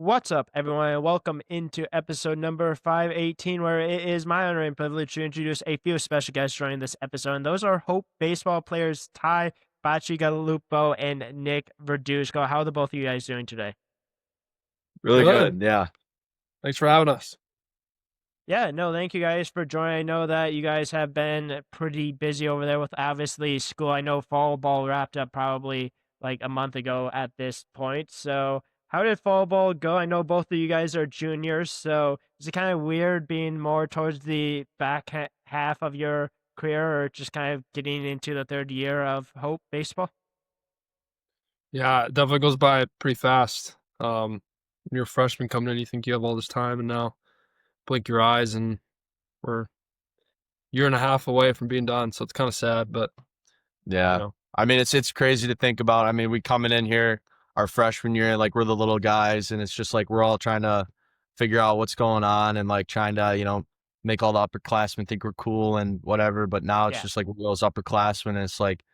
What's up, everyone, and welcome into episode number 518, where it is my honor and privilege to introduce a few special guests joining this episode. And those are Hope baseball players Ty Bacigalupo and Nick Verduzco. How are the both of you guys doing today? Really Good. good, yeah. Thanks for having us. Yeah, no, thank you guys for joining. I know that you guys have been pretty busy over there with obviously school. I know fall ball wrapped up probably like a month ago at this point. So, how did fall ball go? I know both of you guys are juniors, so is it kind of weird being more towards the back half of your career or just kind of getting into the third year of Hope baseball? Yeah, it definitely goes by pretty fast. When you're a freshman coming in, you think you have all this time, and now blink your eyes, and we're a year and a half away from being done. So it's kind of sad, but you Yeah. know, I mean, it's crazy to think about. I mean, we coming in here our freshman year, like we're the little guys, and it's just like we're all trying to figure out what's going on and like trying to, make all the upperclassmen think we're cool and whatever. But now it's Yeah. just like we're those upperclassmen, and it's like,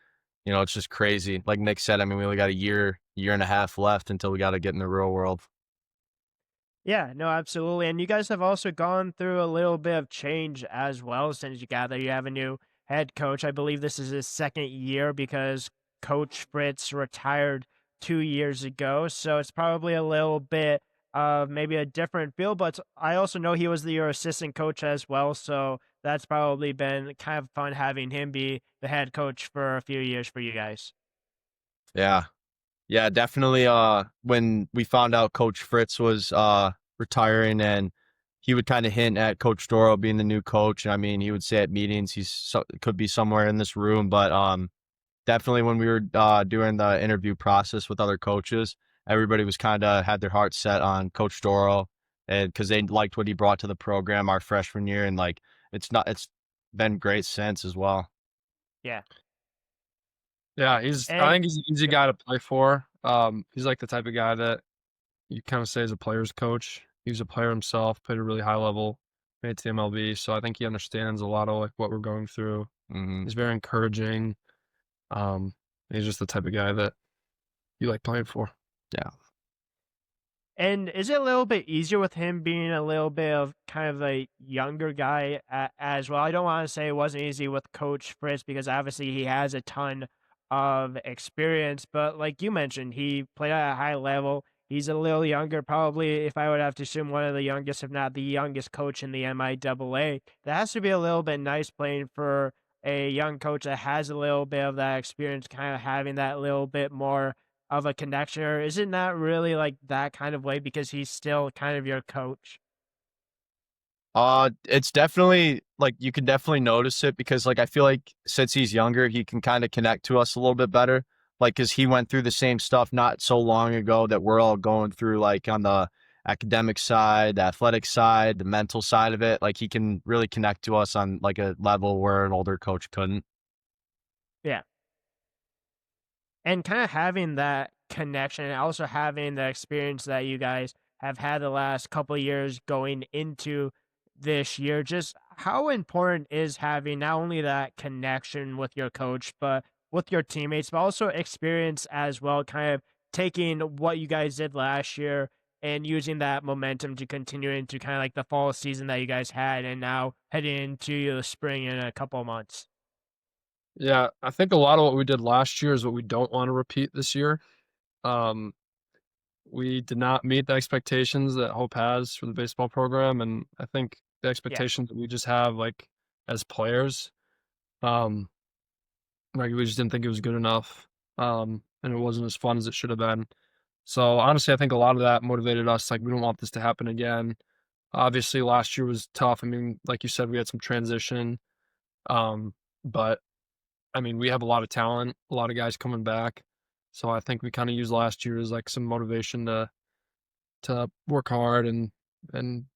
it's just crazy. Like Nick said, I mean, we only got a year and a half left until we got to get in the real world. Yeah, no, absolutely. And you guys have also gone through a little bit of change as well since you gather you have a new head coach. I believe this is his second year because Coach Fritz retired 2 years ago. So it's probably a little bit of maybe a different feel, but I also know he was your assistant coach as well. So that's probably been kind of fun having him be the head coach for a few years for you guys. Yeah. Yeah, definitely. When we found out Coach Fritz was retiring, and he would kind of hint at Coach Doro being the new coach. And I mean, he would say at meetings could be somewhere in this room, but definitely when we were doing the interview process with other coaches, everybody was kind of had their heart set on Coach Doro, and because they liked what he brought to the program our freshman year, and like it's been great since as well. Yeah. yeah, I And think he's an easy guy to play for. He's like the type of guy that you kind of say is a player's coach. He was a player himself, played a really high level, made it to the MLB. So I think he understands a lot of like what we're going through. Hmm. He's very encouraging. Um, he's just the type of guy that you like playing for. Yeah. And is it a little bit easier with him being a little bit of kind of a younger guy as well? I don't want to say it wasn't easy with Coach Fritz because obviously he has a ton of experience, but like you mentioned, he played at a high level. He's a little younger, probably, if I would have to assume, one of the youngest, if not the youngest coach in the MIAA. That has to be a little bit nice playing for a young coach that has a little bit of that experience, kind of having that little bit more of a connection, or is it not really like that kind of way because he's still kind of your coach? It's definitely like you can definitely notice it because like I feel like since he's younger, he can kind of connect to us a little bit better. Like, cause he went through the same stuff not so long ago that we're all going through, like on the academic side, the athletic side, the mental side of it. Like he can really connect to us on like a level where an older coach couldn't. Yeah. And kind of having that connection and also having the experience that you guys have had the last couple of years going into this year, just how important is having not only that connection with your coach, but with your teammates, but also experience as well, kind of taking what you guys did last year and using that momentum to continue into kind of like the fall season that you guys had and now heading into the spring in a couple of months. Yeah, I think a lot of what we did last year is what we don't want to repeat this year. Um, we did not meet the expectations that Hope has for the baseball program, and I think the Yeah. expectations that we just have, like as players, um, like we just didn't think it was good enough, and it wasn't as fun as it should have been. So honestly, I think a lot of that motivated us. Like we don't want this to happen again. Obviously, last year was tough. I mean, like you said, we had some transition, but I mean, we have a lot of talent, a lot of guys coming back. So I think we kind of used last year as like some motivation to work hard and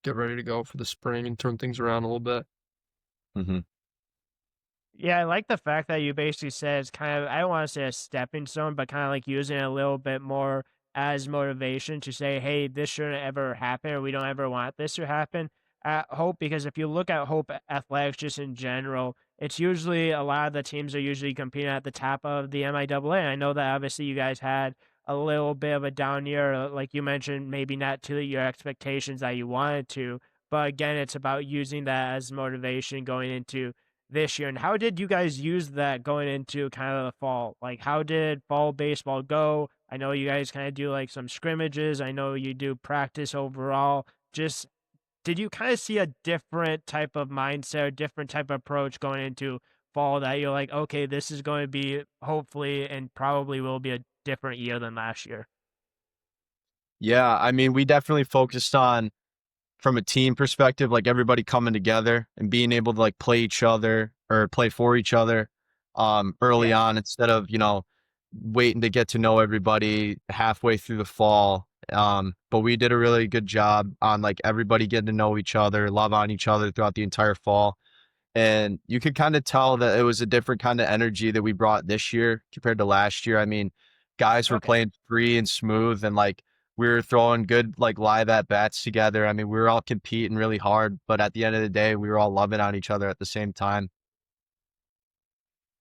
get ready to go for the spring and turn things around a little bit. Hmm. Yeah, I like the fact that you basically said it's kind of, I don't want to say a stepping stone, but kind of like using it a little bit more as motivation to say, hey, this shouldn't ever happen, or we don't ever want this to happen at Hope. Because if you look at Hope athletics just in general, it's usually a lot of the teams are usually competing at the top of the MIAA. And I know that obviously you guys had a little bit of a down year, like you mentioned, maybe not to your expectations that you wanted to. But again, it's about using that as motivation going into this year. And how did you guys use that going into kind of the fall? Like, how did fall baseball go? I know you guys kind of do like some scrimmages. I know you do practice overall. Just did you kind of see a different type of mindset, a different type of approach going into fall that you're like, okay, this is going to be hopefully and probably will be a different year than last year? Yeah, I mean, we definitely focused on from a team perspective, like everybody coming together and being able to like play each other or play for each other early Yeah. on instead of, waiting to get to know everybody halfway through the fall. But we did a really good job on like everybody getting to know each other, love on each other throughout the entire fall. And you could kind of tell that it was a different kind of energy that we brought this year compared to last year. I mean, guys were Okay. playing free and smooth and like we were throwing good like live at bats together. I mean, we were all competing really hard, but at the end of the day, we were all loving on each other at the same time.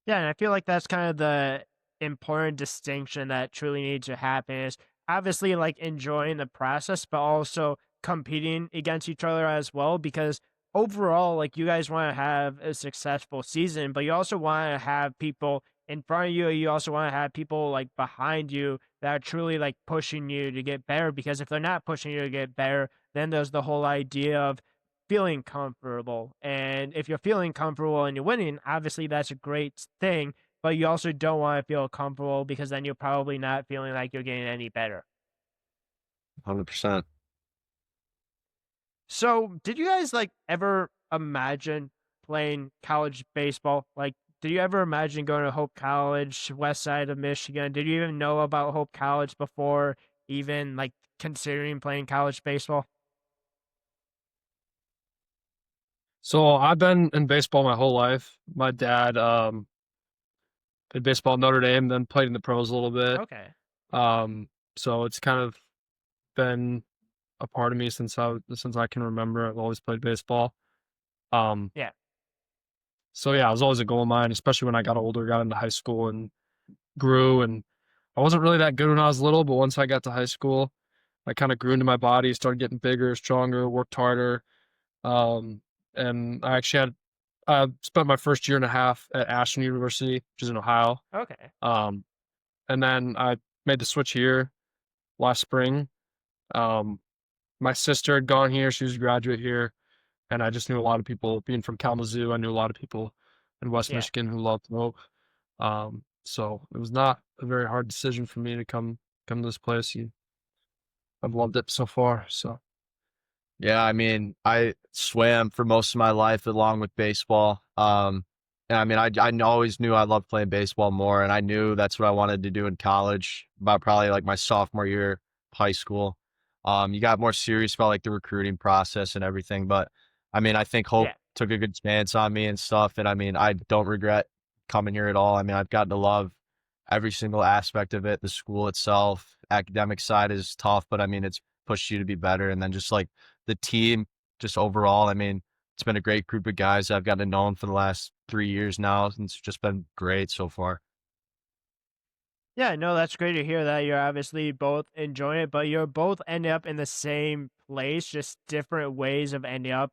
Yeah, and I feel like that's kind of the important distinction that truly needs to happen is obviously like enjoying the process, but also competing against each other as well. Because overall, like you guys want to have a successful season, but you also want to have people in front of you. You also want to have people like behind you that are truly like pushing you to get better. Because if they're not pushing you to get better, then there's the whole idea of feeling comfortable. And if you're feeling comfortable and you're winning, obviously that's a great thing. But you also don't want to feel comfortable because then you're probably not feeling like you're getting any better. 100%. So, did you guys like ever imagine playing college baseball? Like, did you ever imagine going to Hope College, west side of Michigan? Did you even know about Hope College before even like considering playing college baseball? So I've been in baseball my whole life. My dad played baseball at Notre Dame, then played in the pros a little bit. Okay. Um, so it's kind of been a part of me since I can remember. I've always played baseball. Um, Yeah. so yeah, it was always a goal of mine, especially when I got older, got into high school and grew. And I wasn't really that good when I was little, but once I got to high school, I kind of grew into my body, started getting bigger, stronger, worked harder. Um, and I actually had spent my first year and a half at Ashland University, which is in Ohio. Okay. Um, and then I made the switch here last spring. Um, my sister had gone here; she was a graduate here, and I just knew a lot of people. Being from Kalamazoo, I knew a lot of people in West Yeah. Michigan who loved Hope. So it was not a very hard decision for me to come to this place. I've loved it so far. So Yeah, I mean, I swam for most of my life along with baseball. And I mean, always knew I loved playing baseball more, and I knew that's what I wanted to do in college. About probably like my sophomore year of high school. You got more serious about like the recruiting process and everything, but I mean, I think Hope Yeah. took a good chance on me and stuff, and I mean, I don't regret coming here at all. I mean, I've gotten to love every single aspect of it. The school itself, academic side is tough, but I mean, it's pushed you to be better, and then just like the team just overall. I mean, it's been a great group of guys I've gotten to know for the last 3 years now, and it's just been great so far. Yeah, no, that's great to hear that you're obviously both enjoying it, but you're both ending up in the same place, just different ways of ending up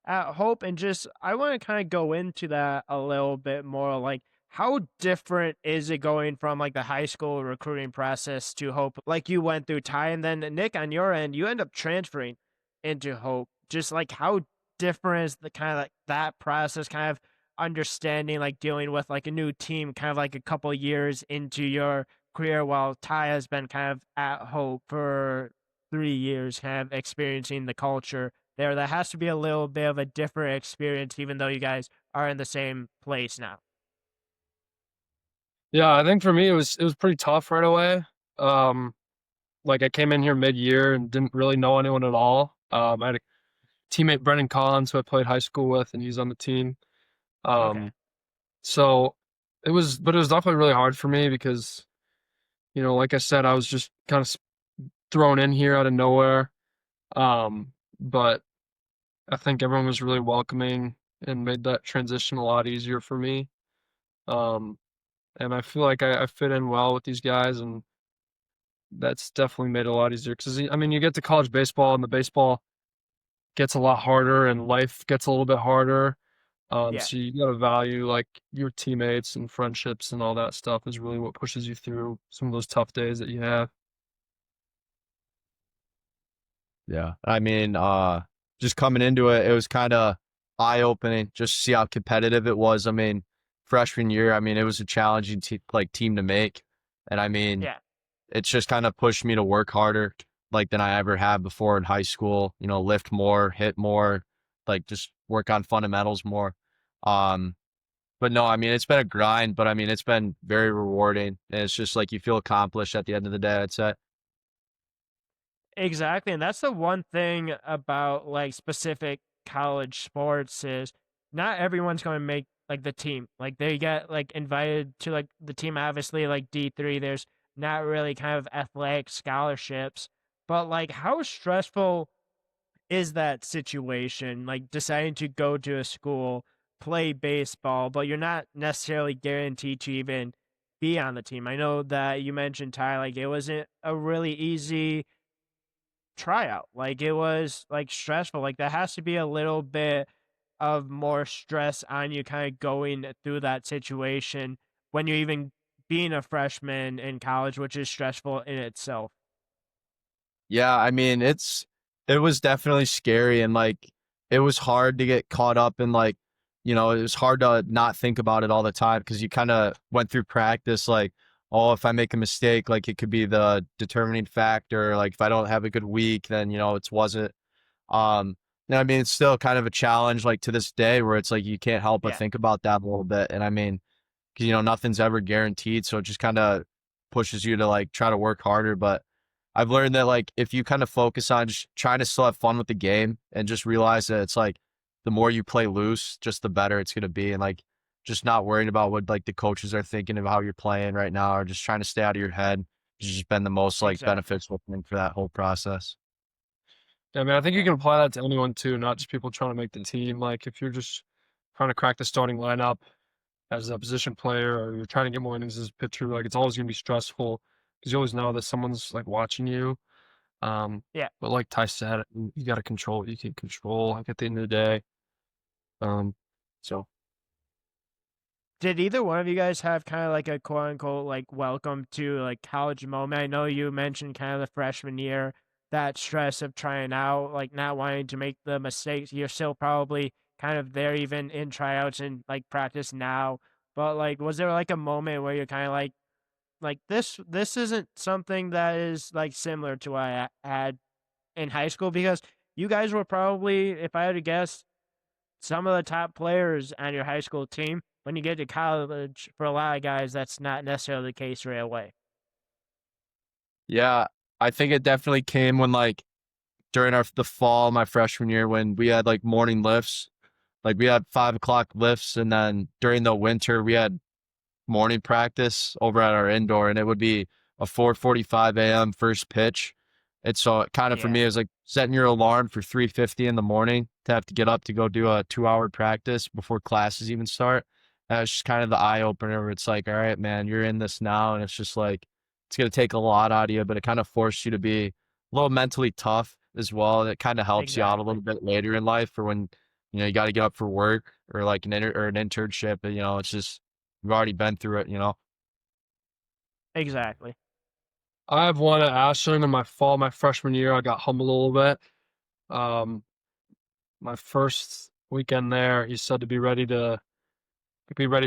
at Hope. And just, I want to kind of go into that a little bit more. Like, how different is it going from like the high school recruiting process to Hope? Like you went through Ty, and then Nick, on your end, you end up transferring into Hope. Just like how different is the kind of like that process, kind of understanding like dealing with like a new team kind of like a couple years into your career while Ty has been kind of at Hope for 3 years, kind of experiencing the culture there. That has to be a little bit of a different experience, even though you guys are in the same place now. yeah, I think for me it was pretty tough right away. Um, like I came in here mid year and didn't really know anyone at all. I had a teammate Brendan Collins who I played high school with, and he's on the team. Okay. Um, so but it was definitely really hard for me because like I said, I was just kind of thrown in here out of nowhere. But I think everyone was really welcoming and made that transition a lot easier for me. Um, and I feel like I fit in well with these guys, and that's definitely made it a lot easier because I mean, you get to college baseball and the baseball gets a lot harder and life gets a little bit harder. Yeah. So you gotta value like your teammates and friendships and all that stuff is really what pushes you through some of those tough days that you have. Yeah. I mean, just coming into it, it was kind of eye-opening just to see how competitive it was. I mean, freshman year, I mean, it was a challenging team to make. And I mean, Yeah. it's just kind of pushed me to work harder like than I ever have before in high school, you know, lift more, hit more, like just work on fundamentals more. Um, but no, I mean, it's been a grind, but I mean, it's been very rewarding. And it's just like you feel accomplished at the end of the day, I'd say. Exactly, and that's the one thing about, like, specific college sports is not everyone's gonna make, like, the team. Like, they get, like, invited to, like, the team, obviously, like, D3, there's not really kind of athletic scholarships, but, like, how stressful is that situation? Like, deciding to go to a school, play baseball, but you're not necessarily guaranteed to even be on the team. I know that you mentioned, Ty, like, it wasn't a really easy tryout. Like it was like stressful. Like that has to be a little bit of more stress on you kind of going through that situation when you're even being a freshman in college, which is stressful in itself. Yeah, I mean, it was definitely scary and like it was hard to get caught up in like, you know, it was hard to not think about it all the time because you kind of went through practice like, oh, if I make a mistake, like it could be the determining factor. Like if I don't have a good week, then you know, it wasn't. Um, and I mean, it's still kind of a challenge like to this day where it's like you can't help but Yeah, think about that a little bit. And I mean, because you know nothing's ever guaranteed, so it just kind of pushes you to like try to work harder. But I've learned that like if you kind of focus on just trying to still have fun with the game and just realize that it's like the more you play loose, just the better it's gonna be, and like just not worrying about what like the coaches are thinking of how you're playing right now, or just trying to stay out of your head has just been the most like exactly. beneficial thing for that whole process. Yeah, I mean, I think you Yeah, can apply that to anyone too, not just people trying to make the team. Like if you're just trying to crack the starting lineup as a position player or you're trying to get more innings as a pitcher, like it's always gonna be stressful because you always know that someone's like watching you. yeah. But like Ty said, you got to control what you can control. Like at the end of the day, um, so Did either one of you guys have kind of like a quote unquote like welcome to like college moment? I know you mentioned kind of the freshman year, that stress of trying out, like not wanting to make the mistakes. You're still probably kind of there even in tryouts and like practice now. But like was there like a moment where you're kind of like this isn't something that is like similar to what I had in high school because you guys were probably, if I had to guess, some of the top players on your high school team. When you get to college, for a lot of guys, that's not necessarily the case right away. Yeah, I think it definitely came when like during our the fall my freshman year when we had like morning lifts. Like we had 5 o'clock lifts, and then during the winter we had morning practice over at our indoor, and it would be a 4:45 a.m. first pitch. And so it kind of for Yeah, me it was like setting your alarm for 3:50 in the morning to have to get up to go do a 2 hour practice before classes even start. That's just kind of the eye opener where it's like, all right, man, you're in this now, and it's just like it's gonna take a lot out of you, but it kind of forced you to be a little mentally tough as well. And it kind of helps you out a exactly. little bit later in life for when you know you got to get up for work or like or an internship. And, you know, it's just we've already been through it, you know. Exactly. I have one at Ashland in my freshman year. I got humbled a little bit. Um, my first weekend there, he said to be ready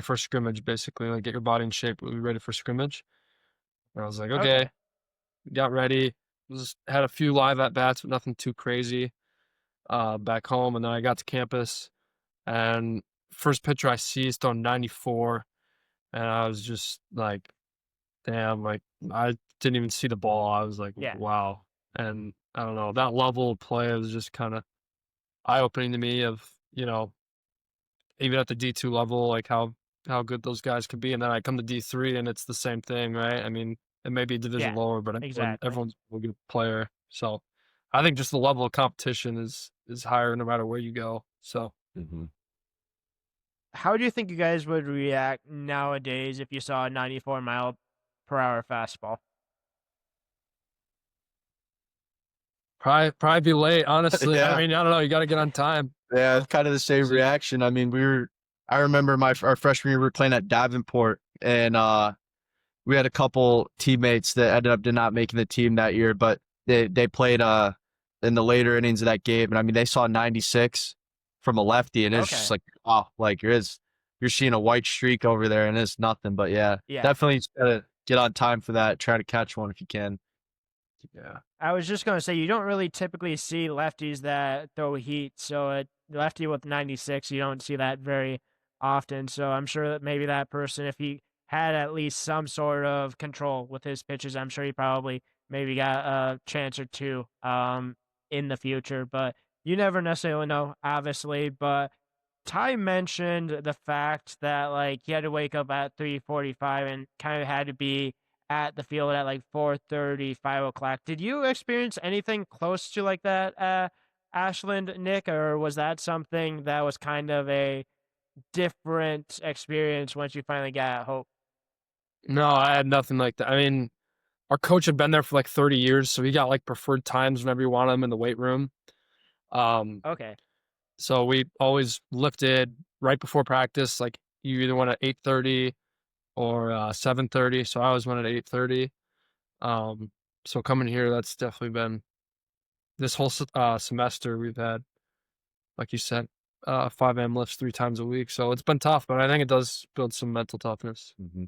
for scrimmage, basically, like get your body in shape, be ready for scrimmage. And I was like, okay, Okay. got ready. Just had a few live at bats, but nothing too crazy. Back home, and then I got to campus, and first pitcher I see is throwing 94, and I was just like, damn, like I didn't even see the ball. I was like, Yeah, wow. And I don't know, that level of play was just kind of eye opening to me of, even at the D2 level, like how good those guys could be. And then I come to D3 and it's the same thing, right? I mean, it may be a division yeah, lower, but exactly. everyone's a good player. So I think just the level of competition is higher no matter where you go. So Hmm. How do you think you guys would react nowadays if you saw a 94 mile per hour fastball? Probably be late, honestly. I Yeah. mean, I don't know. You got to get on time. Yeah, it's kind of the same reaction. I mean, I remember our freshman year, we were playing at Davenport, and we had a couple teammates that ended up did not making the team that year, but they played in the later innings of that game, and I mean, they saw 96 from a lefty, and it's just Okay. like, oh, like you're seeing a white streak over there, and it's nothing. But yeah, Yeah. definitely just gotta get on time for that. Try to catch one if you can. Yeah. I was just gonna say you don't really typically see lefties that throw heat. So a lefty with 96, you don't see that very often. So I'm sure that maybe that person, if he had at least some sort of control with his pitches, I'm sure he probably maybe got a chance or two in the future. But you never necessarily know, obviously. But Ty mentioned the fact that like he had to wake up at 3:45 and kind of had to be at the field at like 4:30, 5 o'clock. Did you experience anything close to like that, Ashland, Nick, or was that something that was kind of a different experience once you finally got home? No, I had nothing like that. I mean, our coach had been there for like 30 years, so he got like preferred times whenever you want him in the weight room. Um, Okay, so we always lifted right before practice. Like you either went at 8:30 or 7:30. So I always went at 8:30. Um, so coming here, that's definitely been this whole semester we've had, like you said, 5 a.m. lifts 3 times a week. So it's been tough, but I think it does build some mental toughness. Mm-hmm.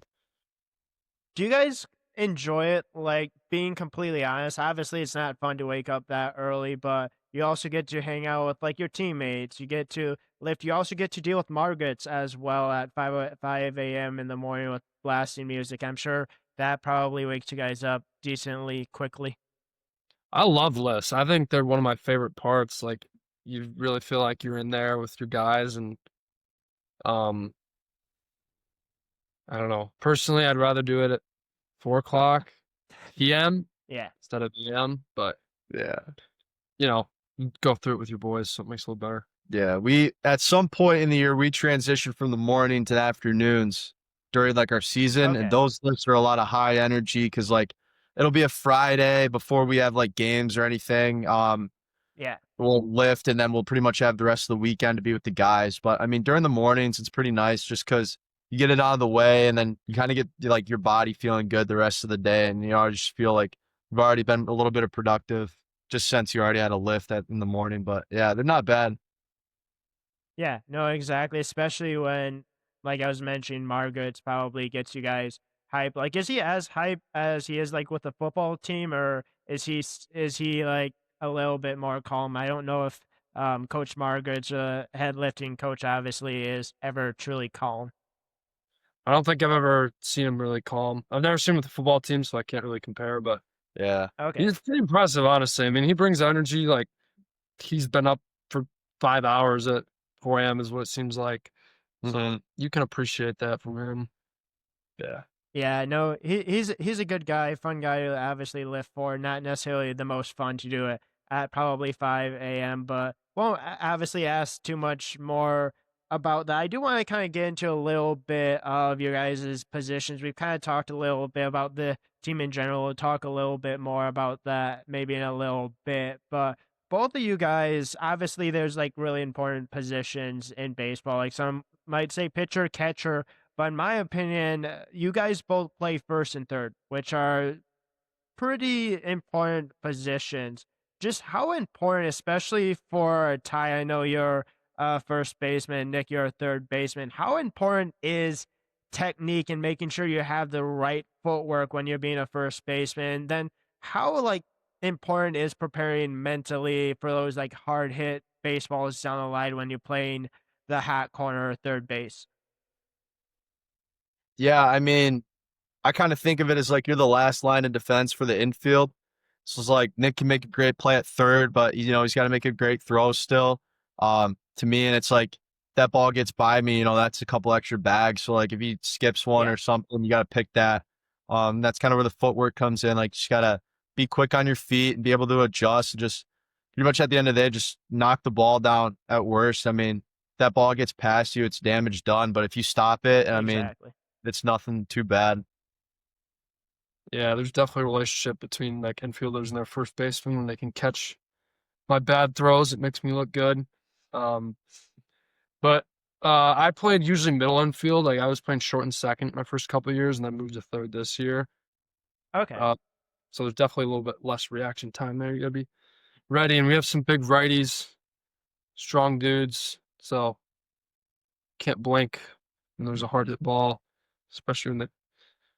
do you guys enjoy it? Like being completely honest, obviously it's not fun to wake up that early, but you also get to hang out with like your teammates. You get to lift. You also get to deal with Margaret's as well at 5 a.m. in the morning with blasting music. I'm sure that probably wakes you guys up decently quickly. I love lifts. I think they're one of my favorite parts. Like you really feel like you're in there with your guys, and um, I don't know. Personally, I'd rather do it at 4 o'clock p.m. Yeah. instead of a.m. But Yeah. you know, you go through it with your boys, so it makes it a little better. Yeah, we at some point in the year we transitioned from the morning to the afternoons during like our season, and Okay. those lifts are a lot of high energy because like it'll be a Friday before we have like games or anything. Yeah. We'll lift and then we'll pretty much have the rest of the weekend to be with the guys. But I mean, during the mornings it's pretty nice just because you get it out of the way and then you kind of get like your body feeling good the rest of the day, and I just feel like you've already been a little bit of productive just since you already had a lift in the morning. But yeah, they're not bad. Yeah, no, exactly. Especially when, like I was mentioning, Margaret's probably gets you guys hype. Like, is he as hype as he is like with the football team, or is he like a little bit more calm? I don't know if Coach Margaret's head lifting coach obviously is ever truly calm. I don't think I've ever seen him really calm. I've never seen him with the football team, so I can't really compare. But Yeah. Okay, he's pretty impressive, honestly. I mean, he brings energy. Like he's been up for 5 hours at 4 a.m. is what it seems like. So Hmm. you can appreciate that from him. Yeah. yeah, no, he's a good guy, fun guy to obviously lift for. Not necessarily the most fun to do it at probably 5 a.m., but won't obviously ask too much more about that. I do want to kind of get into a little bit of your guys' positions. We've kind of talked a little bit about the team in general. We'll talk a little bit more about that maybe in a little bit, but both of you guys, obviously, there's like really important positions in baseball. Like some might say pitcher, catcher, but in my opinion, you guys both play first and third, which are pretty important positions. Just how important, especially for a tie, I know you're a first baseman, Nick, you're a third baseman. How important is technique and making sure you have the right footwork when you're being a first baseman? Then how like important is preparing mentally for those like hard hit baseballs down the line when you're playing the hot corner or third base? Yeah, I mean, I kind of think of it as like you're the last line of defense for the infield. So it's like Nick can make a great play at third, but he's got to make a great throw still. To me, and it's like that ball gets by me, that's a couple extra bags. So like if he skips one Yeah, or something, you got to pick that. That's kind of where the footwork comes in. Like you just gotta be quick on your feet and be able to adjust and just pretty much at the end of the day, just knock the ball down at worst. I mean, that ball gets past you, it's damage done. But if you stop it, I mean, exactly. it's nothing too bad. Yeah, there's definitely a relationship between like infielders and their first baseman when they can catch my bad throws. It makes me look good. Um, but I played usually middle infield. Like I was playing short and second my first couple of years, and then moved to third this year. Okay. Uh, so there's definitely a little bit less reaction time there. You gotta be ready, and we have some big righties, strong dudes. So can't blink when there's a hard hit ball, especially when they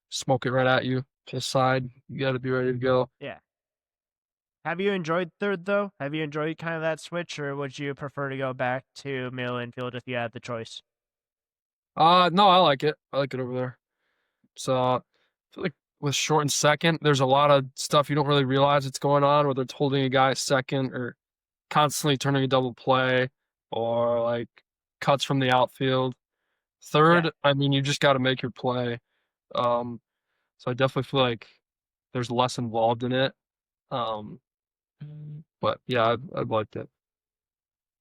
smoke it right at you, pull side. You got to be ready to go. Yeah. Have you enjoyed third though? Have you enjoyed kind of that switch, or would you prefer to go back to middle infield if you had the choice? No, I like it. I like it over there. So I feel like with short and second, there's a lot of stuff you don't really realize it's going on, whether it's holding a guy at second or constantly turning a double play or like cuts from the outfield. Yeah. Third, I mean, you just got to make your play. Um, so I definitely feel like there's less involved in it. Um, but yeah, I've liked it.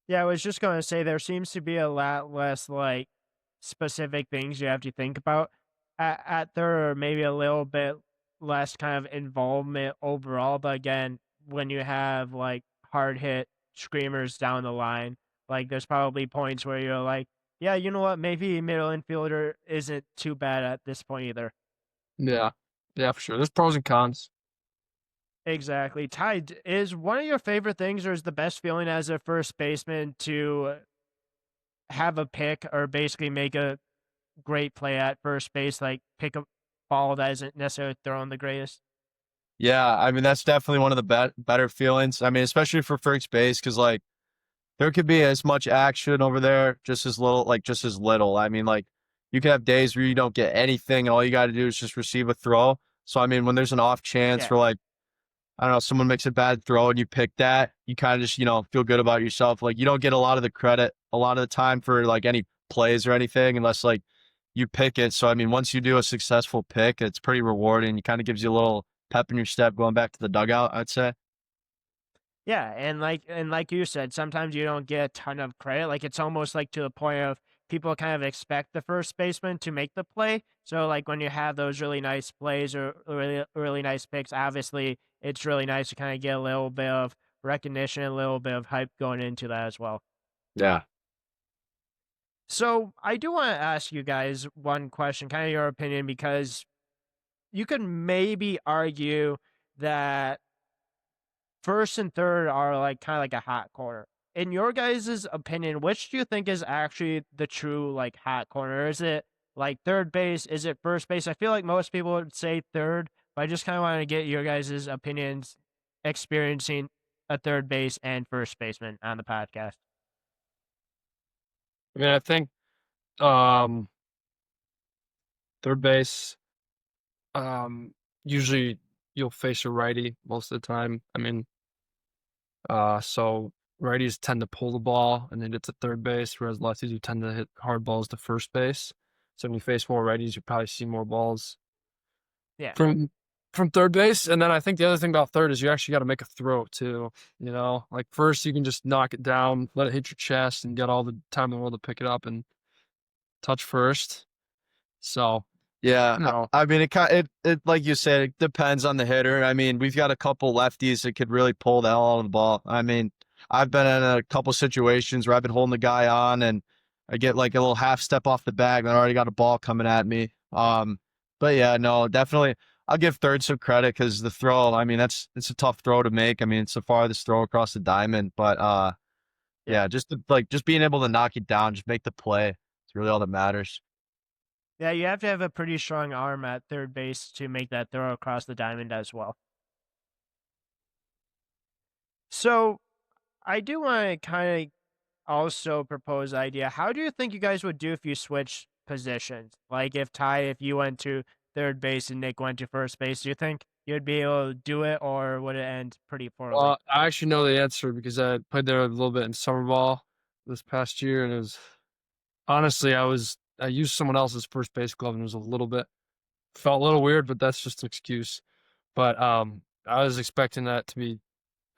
Yeah, I was just going to say there seems to be a lot less like specific things you have to think about at third, or maybe a little bit less kind of involvement overall. But again, when you have like hard hit screamers down the line, like there's probably points where you're like, yeah, you know what, maybe middle infielder isn't too bad at this point either. Yeah, yeah, for sure. There's pros and cons. Exactly. Ty, is one of your favorite things, or is the best feeling as a first baseman to have a pick or basically make a great play at first base, like pick a ball that isn't necessarily thrown the greatest? Yeah, I mean that's definitely one of the better feelings. I mean, especially for first base, because like there could be as much action over there, just as little, like just as little. I mean, like you can have days where you don't get anything, and all you got to do is just receive a throw. So I mean, when there's an off chance Yeah. for like I don't know, someone makes a bad throw and you pick that, you kind of just, feel good about yourself. Like you don't get a lot of the credit a lot of the time for like any plays or anything unless like you pick it. So I mean, once you do a successful pick, it's pretty rewarding. It kind of gives you a little pep in your step going back to the dugout, I'd say. Yeah, and like you said, sometimes you don't get a ton of credit. Like it's almost like to the point of people kind of expect the first baseman to make the play. So like when you have those really nice plays or really nice picks, obviously it's really nice to kind of get a little bit of recognition, a little bit of hype going into that as well. Yeah. So I do want to ask you guys one question, kind of your opinion, because you could maybe argue that first and third are like kind of like a hot corner. In your guys' opinion, which do you think is actually the true like hot corner? Is it like third base? Is it first base? I feel like most people would say third, but I just kind of want to get your guys' opinions experiencing a third base and first baseman on the podcast. I mean, I think um, third base, usually you'll face a righty most of the time. I mean, so righties tend to pull the ball and then get to third base, whereas lefties you tend to hit hard balls to first base. So when you face more righties, you probably see more balls Yeah. from third base. And then I think the other thing about third is you actually got to make a throw too. Like first you can just knock it down, let it hit your chest, and get all the time in the world to pick it up and touch first. So Yeah, no, I mean it like you said, it depends on the hitter. I mean, we've got a couple lefties that could really pull the hell out of the ball. I mean, I've been in a couple situations where I've been holding the guy on and I get like a little half step off the bag and I already got a ball coming at me. But yeah, no, definitely I'll give third some credit because the throw, I mean, it's a tough throw to make. I mean, it's the farthest throw across the diamond, but Yeah. yeah, just being able to knock it down, just make the play. It's really all that matters. Yeah, you have to have a pretty strong arm at third base to make that throw across the diamond as well. So I do want to kind of also propose the idea. How do you think you guys would do if you switched positions? Like if Ty, if you went to third base and Nick went to first base, do you think you'd be able to do it, or would it end pretty poorly? well, I actually know the answer because I played there a little bit in summer ball this past year, and it was honestly I used someone else's first base glove, and it was a little bit felt a little weird, but that's just an excuse. But I was expecting that to be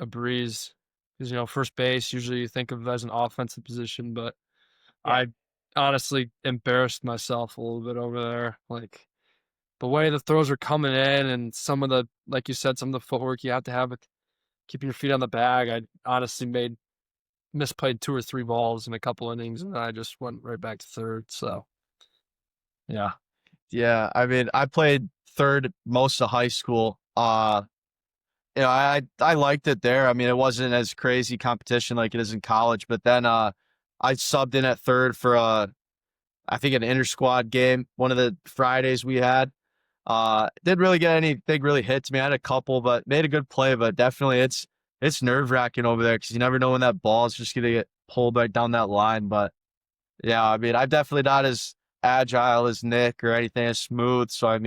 a breeze because first base usually you think of as an offensive position, but Yeah, I honestly embarrassed myself a little bit over there. Like the way the throws are coming in, and some of the like you said, some of the footwork you have to have keeping your feet on the bag. I honestly misplayed 2 or 3 balls in a couple innings, and then I just went right back to third. So yeah. Yeah, I mean, I played third most of high school. I liked it there. I mean, it wasn't as crazy competition like it is in college, but then I subbed in at third for I think an inter squad game, one of the Fridays we had. Didn't really get any big really hits. I mean, I had a couple, but made a good play. But definitely, it's nerve wracking over there because you never know when that ball is just gonna get pulled right down that line. But yeah, I mean, I'm definitely not as agile as Nick or anything as smooth. So I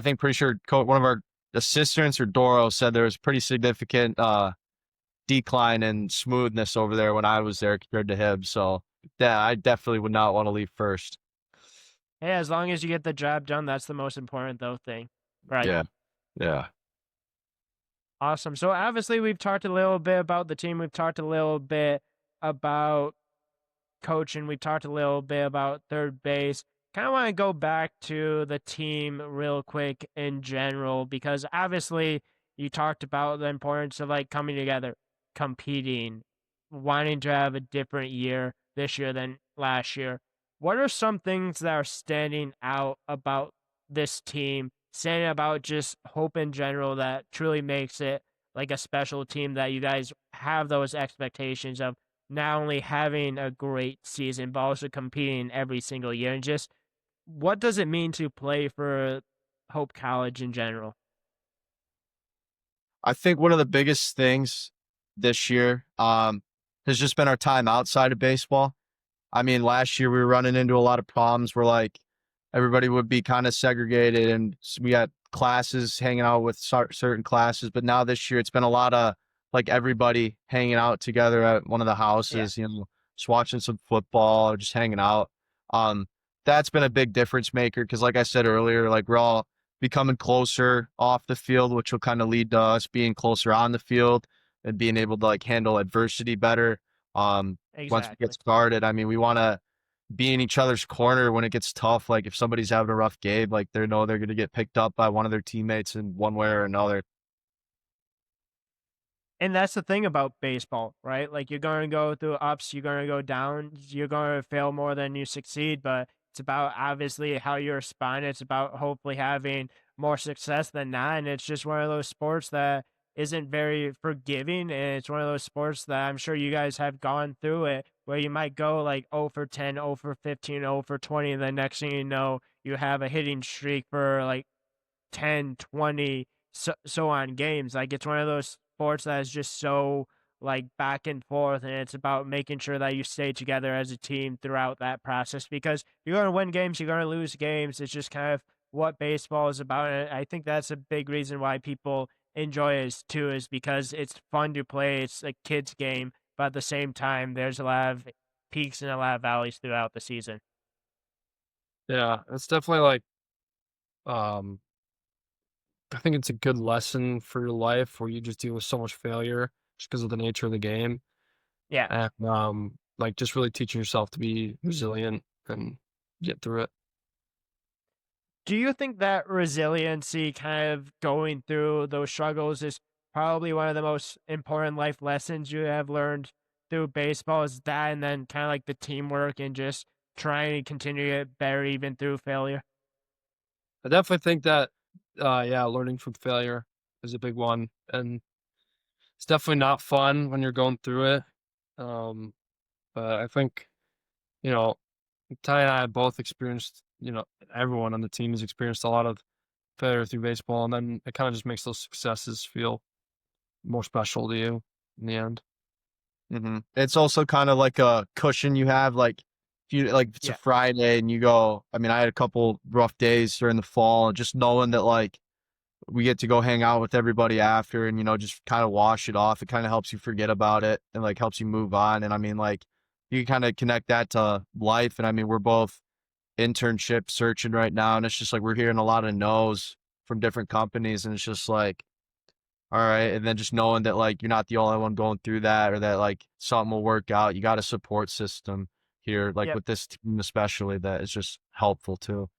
think pretty sure one of our assistants or Doro said there was pretty significant decline in smoothness over there when I was there compared to him. So yeah, I definitely would not want to leave first. Hey, as long as you get the job done, that's the most important though thing, right? Yeah, yeah. Awesome. So obviously we've talked a little bit about the team. We've talked a little bit about coaching. We talked a little bit about third base. Kind of want to go back to the team real quick in general because obviously you talked about the importance of like coming together, competing, wanting to have a different year this year than last year. What are some things that are standing out about this team, standing about just hope in general that truly makes it like a special team that you guys have those expectations of not only having a great season, but also competing every single year? And just what does it mean to play for Hope College in general? I think one of the biggest things this year has just been our time outside of baseball. I mean, last year we were running into a lot of problems where like everybody would be kind of segregated and we had classes hanging out with certain classes. But now this year it's been a lot of like everybody hanging out together at one of the Yeah, houses, just watching some football or just hanging out. Um, that's been a big difference maker because, like I said earlier, like we're all becoming closer off the field, which will kind of lead to us being closer on the field and being able to like handle adversity better. Once we get exactly. started, I mean, we want to be in each other's corner when it gets tough. Like if somebody's having a rough game, like they know they're going to get picked up by one of their teammates in one way or another. And that's the thing about baseball, right? Like you're going to go through ups, you're going to go down, you're going to fail more than you succeed, but it's about obviously how you respond. It's about hopefully having more success than not. And it's just one of those sports that isn't very forgiving. And it's one of those sports that I'm sure you guys have gone through it where you might go like 0 for 10, 0 for 15, 0 for 20. And the next thing you know, you have a hitting streak for like 10, 20, so on games. Like it's one of those sports that is just so like back and forth, and it's about making sure that you stay together as a team throughout that process because you're going to win games, you're going to lose games. It's just kind of what baseball is about. And I think that's a big reason why people enjoy it too, is because it's fun to play. It's a kid's game, but at the same time, there's a lot of peaks and a lot of valleys throughout the season. Yeah, it's definitely like, um, I think it's a good lesson for your life where you just deal with so much failure just because of the nature of the game. Yeah. And, like just really teaching yourself to be resilient and get through it. Do you think that resiliency kind of going through those struggles is probably one of the most important life lessons you have learned through baseball? Is that and then kind of like the teamwork and just trying to continue to get better even through failure? I definitely think that, yeah, learning from failure is a big one. And it's definitely not fun when you're going through it. Um, but I think, you know, Ty and I have both experienced, everyone on the team has experienced a lot of failure through baseball. And then it kind of just makes those successes feel more special to you in the end. It's also kind of like a cushion you have. Like if you like, if it's a Yeah, Friday and you go, I mean, I had a couple rough days during the fall, and just knowing that like we get to go hang out with everybody after and just kind of wash it off, it kind of helps you forget about it and like helps you move on. And I mean, like you can kind of connect that to life. And I mean, we're both internship searching right now, and it's just like we're hearing a lot of no's from different companies, and it's just like, all right. And then just knowing that like you're not the only one going through that, or that like something will work out. You got a support system here, like yep. with this team especially, that is just helpful too.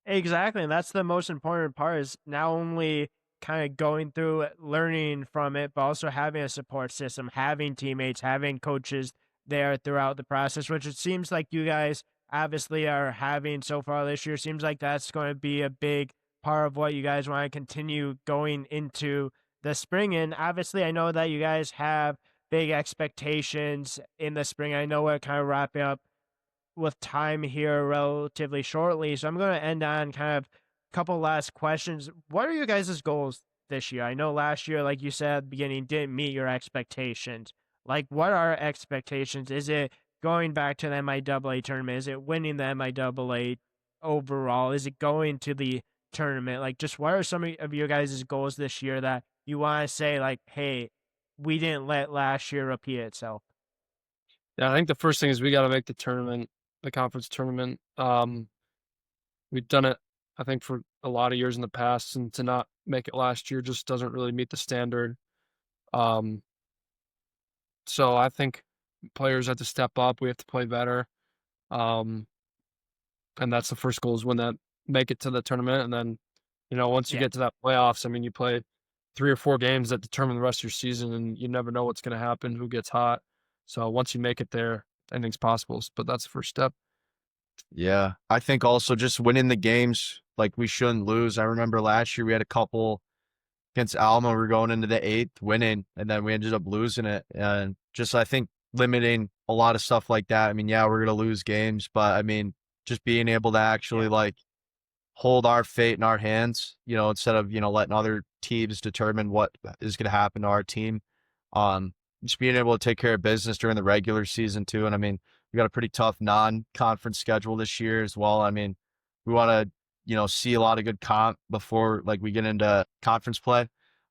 Exactly, and that's the most important part is not only kind of going through it, learning from it, but also having a support system, having teammates, having coaches there throughout the process, which it seems like you guys obviously are having so far this year. Seems like that's going to be a big part of what you guys want to continue going into the spring. And obviously, I know that you guys have big expectations in the spring. I know we're kind of wrapping up with time here relatively shortly. So I'm going to end on kind of a couple last questions. What are your guys' goals this year? I know last year, like you said at the beginning, didn't meet your expectations. Like, what are expectations? Is it going back to the MIAA tournament? Is it winning the MIAA overall? Is it going to the tournament? Like, just what are some of your guys' goals this year that you want to say, like, hey, we didn't let last year repeat itself? Yeah, I think the first thing is we got to make the tournament, the conference tournament. We've done it, I think, for a lot of years in the past, and to not make it last year just doesn't really meet the standard. Um, so I think players have to step up. We have to play better. Um, and that's the first goal is win that, make it to the tournament. And then, once you Yeah. get to that playoffs, I mean, you play 3 or 4 games that determine the rest of your season, and you never know what's going to happen, who gets hot. So once you make it there, anything's possible. But that's the first step. Yeah. I think also just winning the games, like we shouldn't lose. I remember last year we had a couple against Alma. We were going into the eighth winning, and then we ended up losing it. And just, I think, limiting a lot of stuff like that. I mean, yeah, we're going to lose games, but I mean, just being able to actually Yeah. like hold our fate in our hands, instead of, letting other teams determine what is going to happen to our team. Um, just being able to take care of business during the regular season too. And I mean, we got a pretty tough non-conference schedule this year as well. I mean, we want to, see a lot of good comp before like we get into conference play.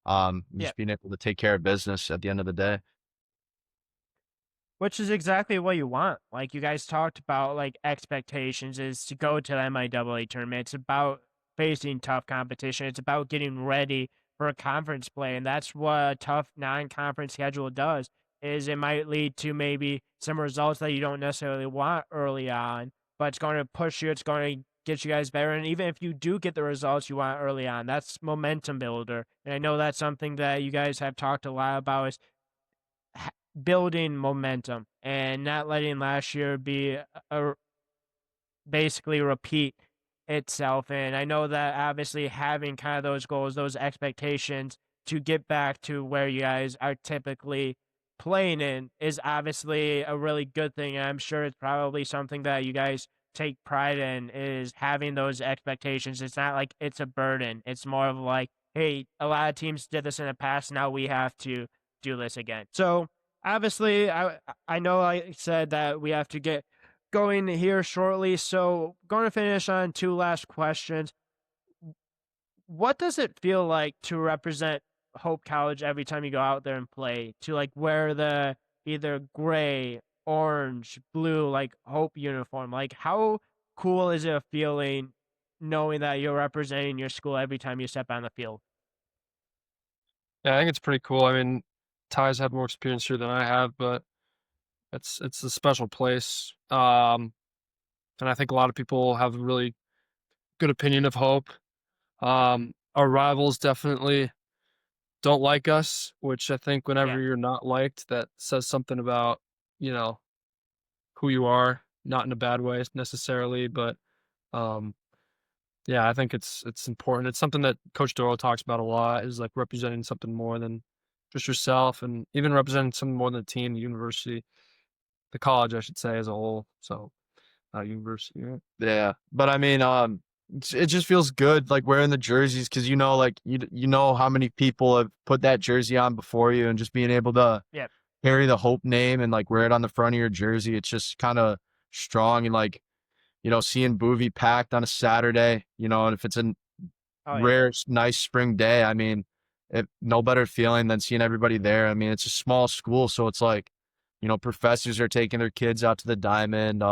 Yeah. Just being able to take care of business at the end of the day. Which is exactly what you want. Like you guys talked about, like expectations is to go to the MIAA tournament. It's about facing tough competition. It's about getting ready for a conference play, and that's what a tough non-conference schedule does. Is it might lead to maybe some results that you don't necessarily want early on, but it's going to push you. It's going to get you guys better. And even if you do get the results you want early on, that's momentum builder. And I know that's something that you guys have talked a lot about is building momentum and not letting last year be a basically repeat itself. And I know that obviously having kind of those goals, those expectations to get back to where you guys are typically playing in is obviously a really good thing. And I'm sure it's probably something that you guys take pride in is having those expectations. It's not like it's a burden. It's more of like, hey, a lot of teams did this in the past. Now we have to do this again. So obviously, I know I said that we have to get going here shortly. So, going to finish on two last questions. What does it feel like to represent Hope College every time you go out there and play? To like wear the either gray, orange, blue, like Hope uniform? Like, how cool is it a feeling knowing that you're representing your school every time you step on the field? Yeah, I think it's pretty cool. I mean, Ty's had more experience here than I have, but it's a special place. And I think a lot of people have a really good opinion of Hope. Our rivals definitely don't like us, which I think Yeah, whenever you're not liked, that says something about, you know, who you are, not in a bad way necessarily, but um yeah, I think it's important. It's something that Coach Doral talks about a lot is like representing something more than just yourself and even representing something more than the team, the university, the college, I should say, as a whole. So university, right? Yeah. But I mean, it just feels good like wearing the jerseys because like you know how many people have put that jersey on before you, and just being able to yeah. carry the Hope name and like wear it on the front of your jersey. It's just kind of strong, and like, seeing Boovie packed on a Saturday, and if it's a Oh, yeah. rare, nice spring day, I mean, no better feeling than seeing everybody there. I mean, it's a small school, so it's like, professors are taking their kids out to the diamond,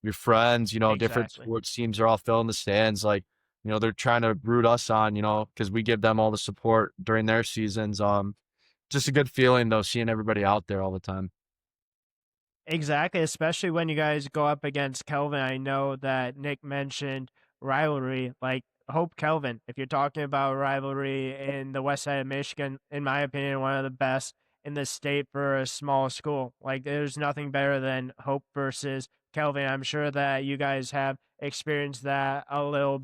your friends, different Exactly. sports teams are all filling the stands. Like, they're trying to root us on, because we give them all the support during their seasons. Just a good feeling though, seeing everybody out there all the time. Exactly, especially when you guys go up against Kelvin. I know that Nick mentioned rivalry. Like Hope Kelvin. If you're talking about rivalry in the west side of Michigan, in my opinion, one of the best in the state for a small school. Like, there's nothing better than Hope versus Kelvin. I'm sure that you guys have experienced that a little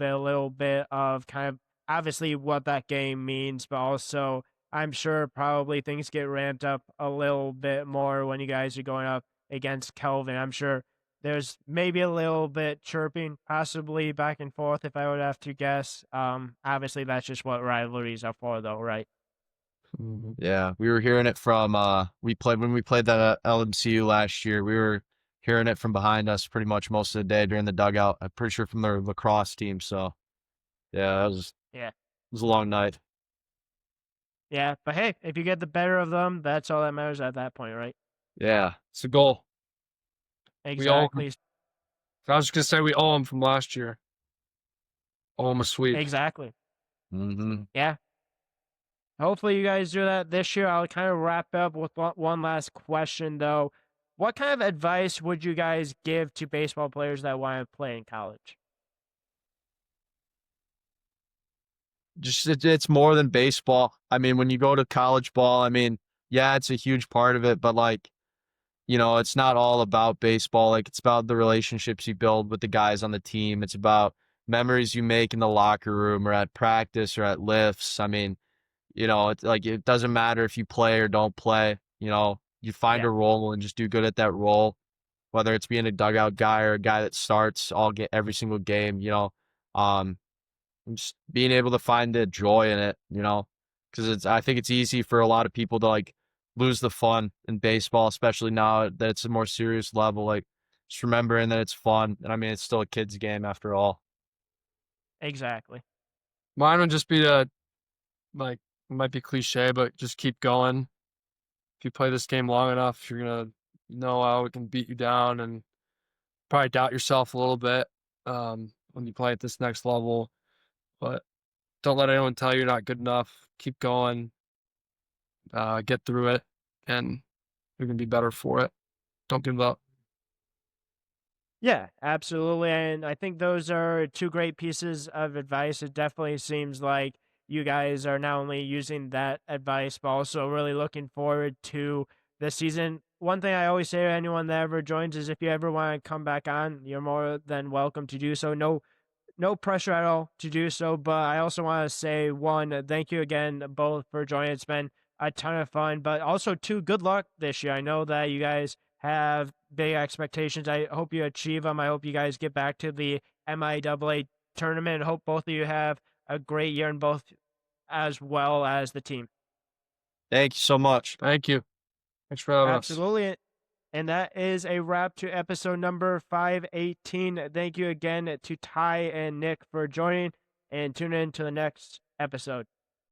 bit of kind of obviously what that game means, but also I'm sure probably things get ramped up a little bit more when you guys are going up against Kelvin. I'm sure there's maybe a little bit chirping, possibly back and forth, if I would have to guess. Obviously, that's just what rivalries are for, though, right? Mhm. Yeah, we were hearing it from when we played that at LMCU last year. We were hearing it from behind us pretty much most of the day during the dugout. I'm pretty sure from their lacrosse team. So yeah, Yeah. it was a long night. Yeah. But hey, if you get the better of them, that's all that matters at that point, right? Yeah, It's a goal. We owe 'em. Exactly. I was just gonna say we owe him from last year. Owe him a sweep. Exactly. hmm Yeah. Hopefully, you guys do that this year. I'll kind of wrap up with one last question, though. What kind of advice would you guys give to baseball players that want to play in college? just it's more than baseball. I mean, when you go to college ball, I mean, yeah, it's a huge part of it, but like, it's not all about baseball. Like, it's about the relationships you build with the guys on the team. It's about memories you make in the locker room or at practice or at lifts. I mean, it's like it doesn't matter if you play or don't play. You find Yeah. a role and just do good at that role, whether it's being a dugout guy or a guy that starts all get every single game. Um, and just being able to find the joy in it. Because I think it's easy for a lot of people to like lose the fun in baseball, especially now that it's a more serious level. Like, just remembering that it's fun, and I mean, it's still a kid's game after all. Exactly. Mine would just be to like it might be cliche, but just keep going. If you play this game long enough, you're gonna know how it can beat you down and probably doubt yourself a little bit when you play at this next level. But don't let anyone tell you you're not good enough. Keep going, get through it, and you're gonna be better for it. Don't give up. Yeah, absolutely. And I think those are two great pieces of advice. It definitely seems like you guys are not only using that advice, but also really looking forward to the season. One thing I always say to anyone that ever joins is if you ever want to come back on, you're more than welcome to do so. No pressure at all to do so. But I also want to say, one, thank you again both for joining. It's been a ton of fun, but also two, good luck this year. I know that you guys have big expectations. I hope you achieve them. I hope you guys get back to the MIAA tournament. Hope both of you have a great year in both as well as the team. Thank you so much. Thank you. Thanks for having us. Absolutely. And that is a wrap to episode number 518. Thank you again to Ty and Nick for joining, and tune in to the next episode.